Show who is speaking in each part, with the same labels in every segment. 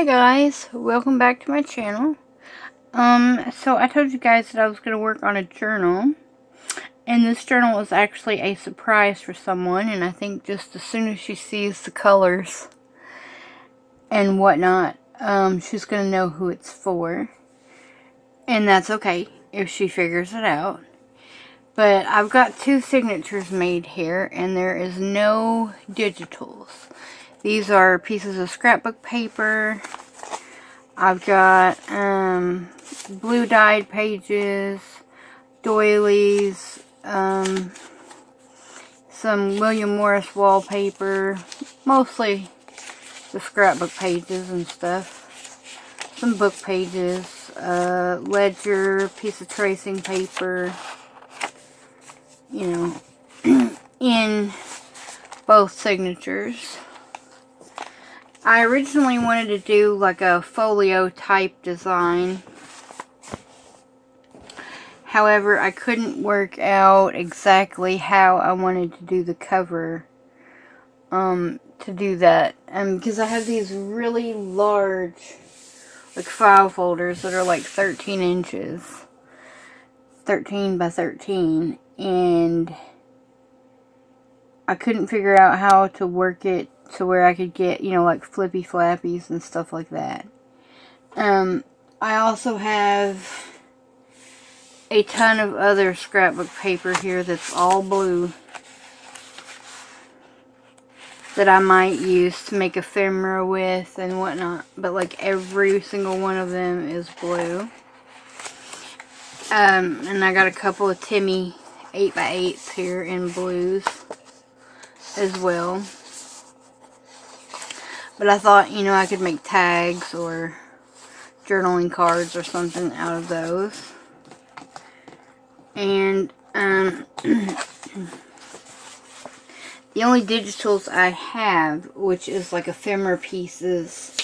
Speaker 1: Hey guys, welcome back to my channel. So I told you guys that I was going to work on a journal, and this journal is actually a surprise for someone, and I think just as soon as she sees the colors and whatnot, she's going to know who it's for, and that's okay if she figures it out. But I've got two signatures made here, and there is no digitals. These are pieces of scrapbook paper. I've got blue dyed pages, doilies, some William Morris wallpaper, mostly the scrapbook pages and stuff, some book pages, ledger, piece of tracing paper, you know, in both signatures. I originally wanted to do like a folio type design. However, I couldn't work out exactly how I wanted to do the cover to do that. Because I have these really large like file folders that are like 13 inches. 13 by 13. And I couldn't figure out how to work it to where I could get, you know, like flippy flappies and stuff like that. I also have a ton of other scrapbook paper here that's all blue that I might use to make ephemera with and whatnot. But like every single one of them is blue. And I got a couple of Timmy 8x8s here in blues as well. But I thought, you know, I could make tags or journaling cards or something out of those. And the only digitals I have, which is like ephemera pieces,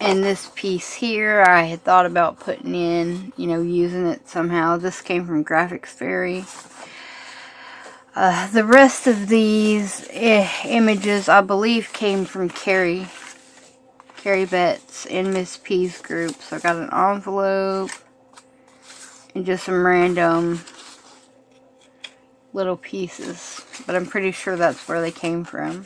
Speaker 1: and this piece here I had thought about putting in, you know, using it somehow. This came from Graphics Fairy. The rest of these images, I believe, came from Carrie Betts in Miss P's group. So I got an envelope and just some random little pieces. But I'm pretty sure that's where they came from.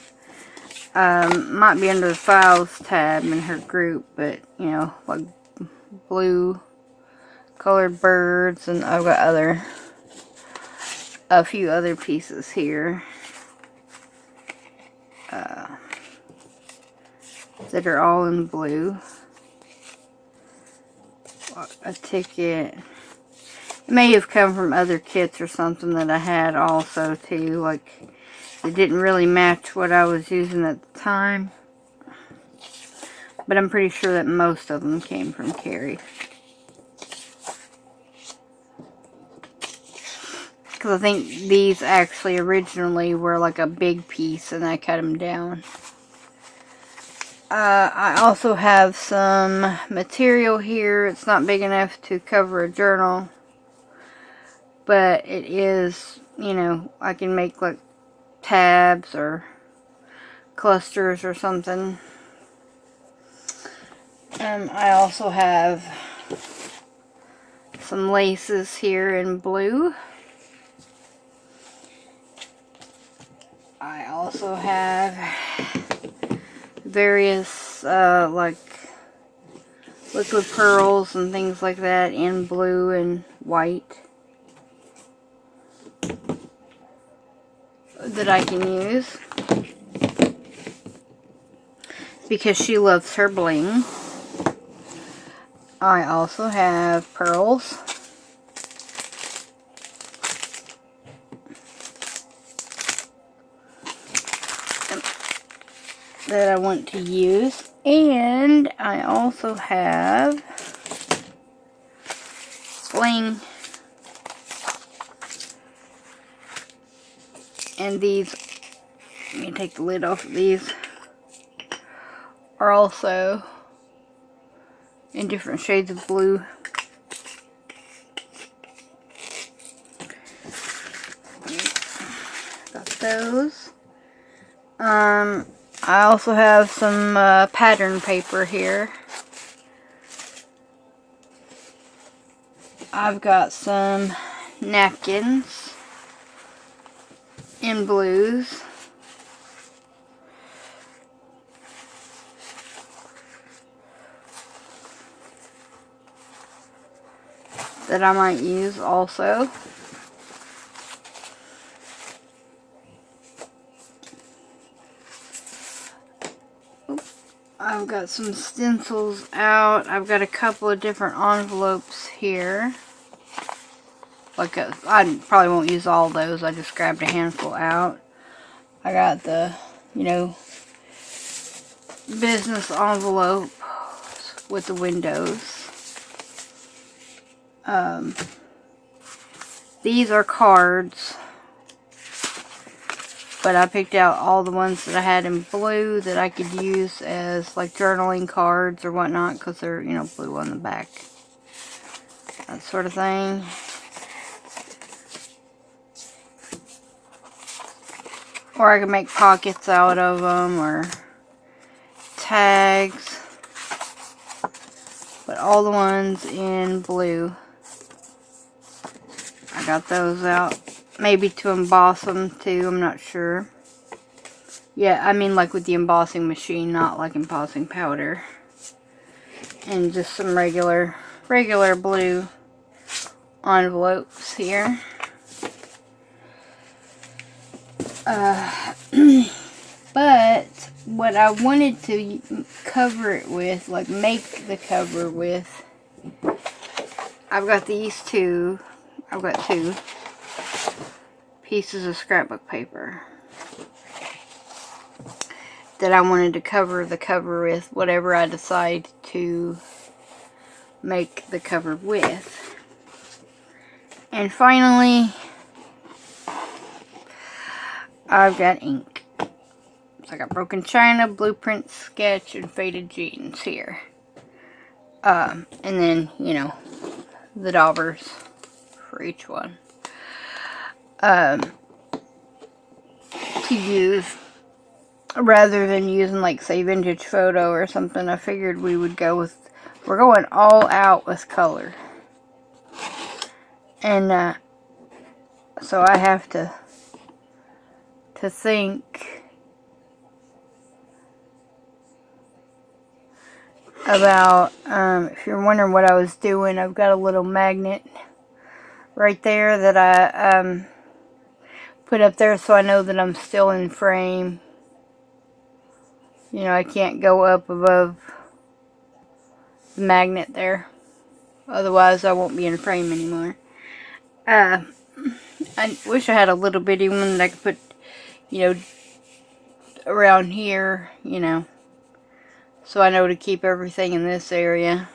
Speaker 1: Might be under the Files tab in her group, but, you know, like blue colored birds, and I've got a few other pieces here that are all in blue. A ticket. It may have come from other kits or something that I had also too. Like, it didn't really match what I was using at the time. But I'm pretty sure that most of them came from Carrie. Because I think these actually originally were like a big piece and I cut them down. I also have some material here. It's not big enough to cover a journal. But it is, you know, I can make like tabs or clusters or something. I also have some laces here in blue. I also have various like liquid pearls and things like that in blue and white that I can use because she loves her bling. I also have pearls. That I want to use, and I also have bling, and these, let me take the lid off of these, are also in different shades of blue. Got those. I also have some pattern paper here. I've got some napkins in blues. That I might use also. I've got some stencils out. I've got a couple of different envelopes here. Like I probably won't use all those. I just grabbed a handful out. I got the, you know, business envelope with the windows. These are cards, but I picked out all the ones that I had in blue that I could use as like journaling cards or whatnot, because they're, you know, blue on the back. That sort of thing. Or I can make pockets out of them, or tags. But all the ones in blue, I got those out. Maybe to emboss them too, I'm not sure. Yeah, I mean like with the embossing machine, not like embossing powder. And just some regular blue envelopes here. But what I wanted to cover it with, like make the cover with, I've got these two. I've got 2 pieces of scrapbook paper that I wanted to cover the cover with, whatever I decide to make the cover with. And finally, I've got ink. So I got Broken China, Blueprint Sketch, and Faded Jeans here. And then, you know, the daubers for each one. To use, rather than using like say Vintage Photo or something, I figured we would go with, we're going all out with color. And so I have to think about, if you're wondering what I was doing, I've got a little magnet right there that I put up there so I know that I'm still in frame. You know, I can't go up above the magnet there. Otherwise, I won't be in frame anymore. I wish I had a little bitty one that I could put, you know, around here, you know, so I know to keep everything in this area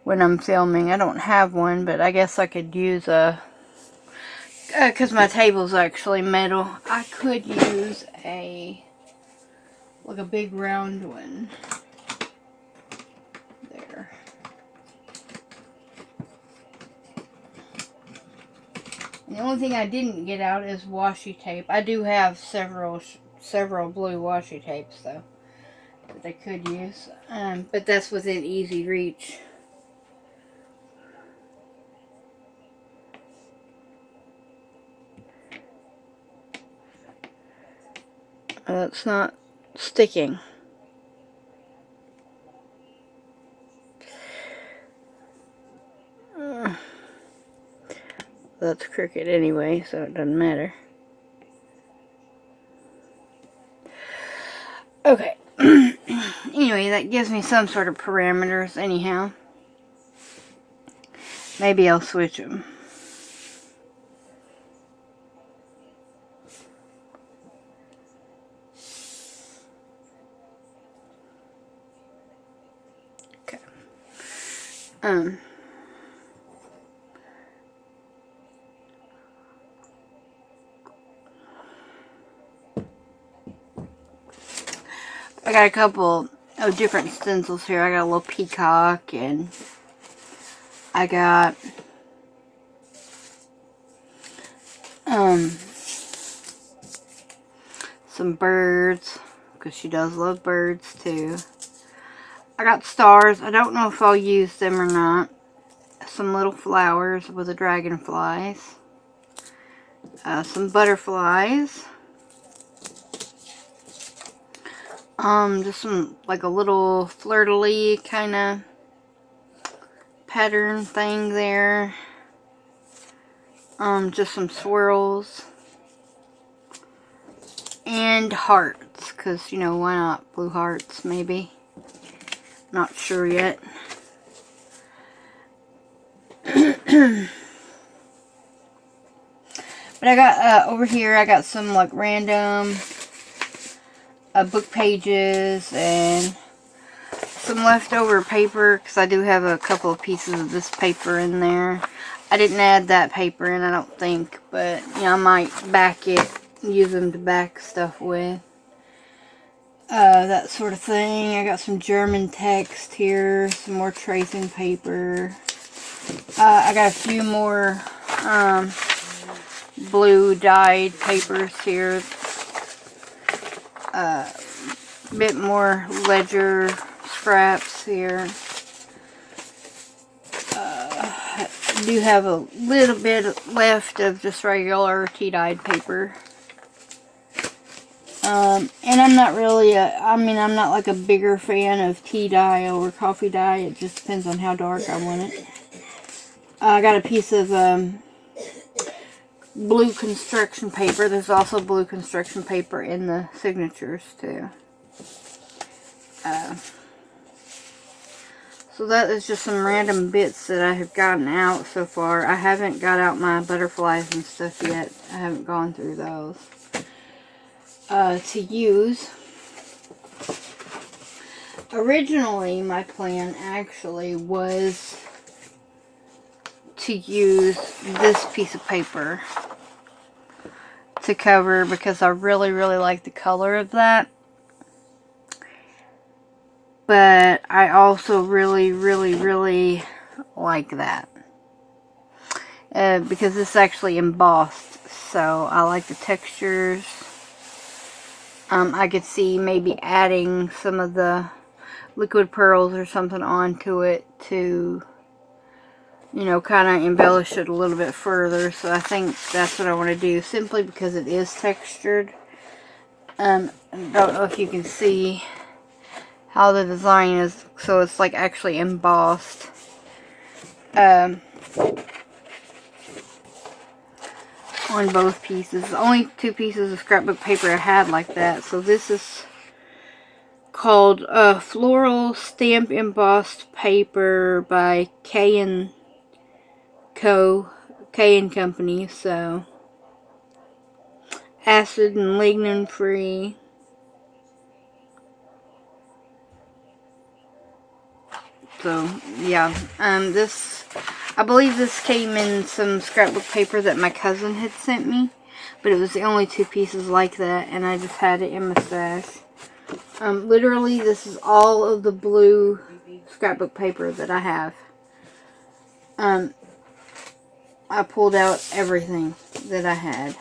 Speaker 1: when I'm filming. I don't have one, but I guess I could use a, because my table's actually metal, I could use a, like a big round one. There. And the only thing I didn't get out is washi tape. I do have several blue washi tapes though that I could use, but that's within easy reach. It's not sticking. That's crooked anyway, so it doesn't matter. Okay. Anyway, that gives me some sort of parameters anyhow. Maybe I'll switch them. Okay. I got a couple of different stencils here. I got a little peacock, and I got some birds, because she does love birds too. I got stars. I don't know if I'll use them or not. some little flowers with the dragonflies. Some butterflies. Just some, like a little fleur-de-lis kind of pattern thing there. Just some swirls. And hearts, because, you know, why not? Blue hearts, maybe. Not sure yet. But I got, over here, I got some, like, random book pages and some leftover paper, because I do have a couple of pieces of this paper in there. I didn't add that paper in, I don't think, but, you know, I might back it, use them to back stuff with. That sort of thing. I got some German text here, some more tracing paper. I got a few more blue dyed papers here. A bit more ledger scraps here. I do have a little bit left of just regular tea-dyed paper. And I'm not really I'm not like a bigger fan of tea dye over coffee dye. It just depends on how dark I want it. I got a piece of blue construction paper. There's also blue construction paper in the signatures too. So that is just some random bits that I have gotten out so far. I haven't got out my butterflies and stuff yet. I haven't gone through those to use. Originally, my plan actually was to use this piece of paper to cover, because I really like the color of that. But I also really like that. Because it's actually embossed, so I like the textures. I could see maybe adding some of the liquid pearls or something onto it to, you know, kind of embellish it a little bit further. So I think that's what I want to do, simply because it is textured. I don't know if you can see how the design is, so it's like actually embossed. On both pieces. Only 2 pieces of scrapbook paper I had like that. So this is called Floral Stamp Embossed Paper by K & Company. So acid and lignin free. So yeah, I believe this came in some scrapbook paper that my cousin had sent me, but it was the only 2 pieces like that, and I just had it in my stash. Literally, this is all of the blue scrapbook paper that I have. I pulled out everything that I had.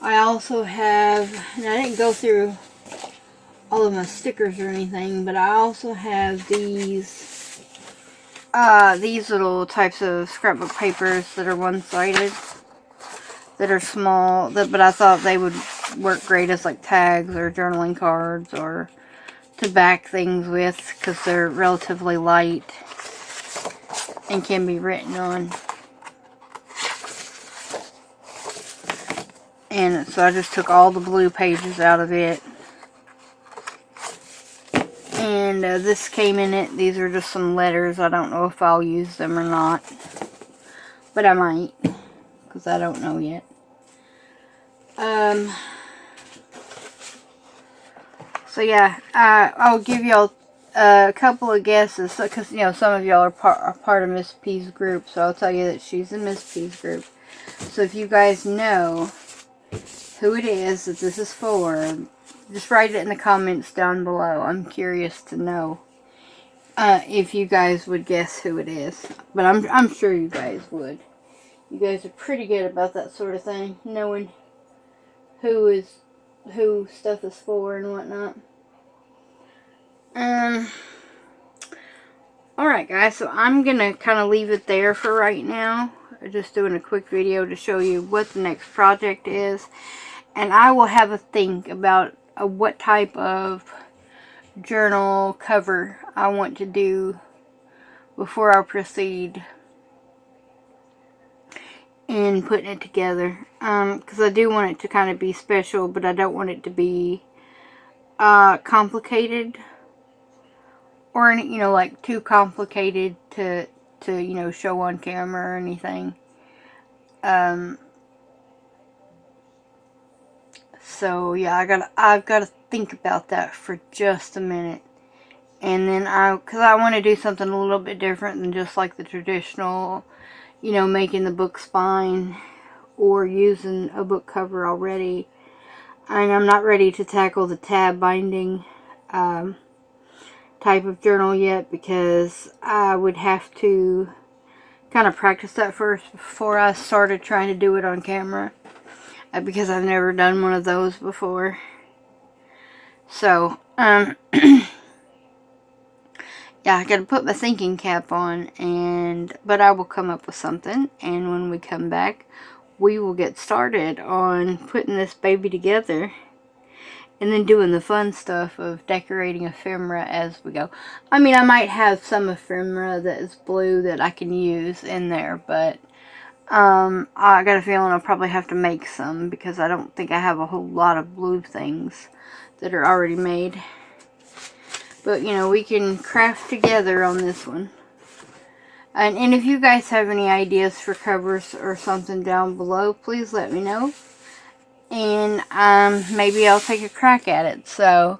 Speaker 1: I also have, and I didn't go through all of my stickers or anything, but I also have these little types of scrapbook papers that are one-sided, that are small, but I thought they would work great as like tags or journaling cards, or to back things with, because they're relatively light and can be written on. And so I just took all the blue pages out of it. And this came in it. These are just some letters. I don't know if I'll use them or not, but I might, because I don't know yet. So yeah, I'll give y'all a couple of guesses, because, you know, some of y'all are part of Miss P's group, so I'll tell you that she's in Miss P's group. So if you guys know who it is that this is for, just write it in the comments down below. I'm curious to know if you guys would guess who it is. But I'm sure you guys would. You guys are pretty good about that sort of thing, knowing who stuff is for and whatnot. Alright guys, so I'm going to kind of leave it there for right now. Just doing a quick video to show you what the next project is. And I will have a think about what type of journal cover I want to do before I proceed in putting it together. Because I do want it to kind of be special, but I don't want it to be complicated. Or, you know, like too complicated to you know, show on camera or anything. So yeah, I've got to think about that for just a minute. And then because I want to do something a little bit different than just like the traditional, you know, making the book spine or using a book cover already. And I'm not ready to tackle the tab binding type of journal yet, because I would have to kind of practice that first before I started trying to do it on camera, because I've never done one of those before. So yeah, I gotta put my thinking cap on, but I will come up with something, and when we come back we will get started on putting this baby together. And then doing the fun stuff of decorating ephemera as we go. I mean, I might have some ephemera that is blue that I can use in there. But I got a feeling I'll probably have to make some, because I don't think I have a whole lot of blue things that are already made. But, you know, we can craft together on this one. And if you guys have any ideas for covers or something down below, please let me know. And maybe I'll take a crack at it. So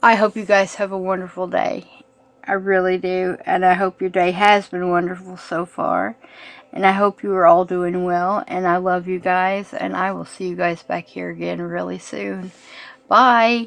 Speaker 1: I hope you guys have a wonderful day. I really do. And I hope your day has been wonderful so far. And I hope you are all doing well. And I love you guys. And I will see you guys back here again really soon. Bye.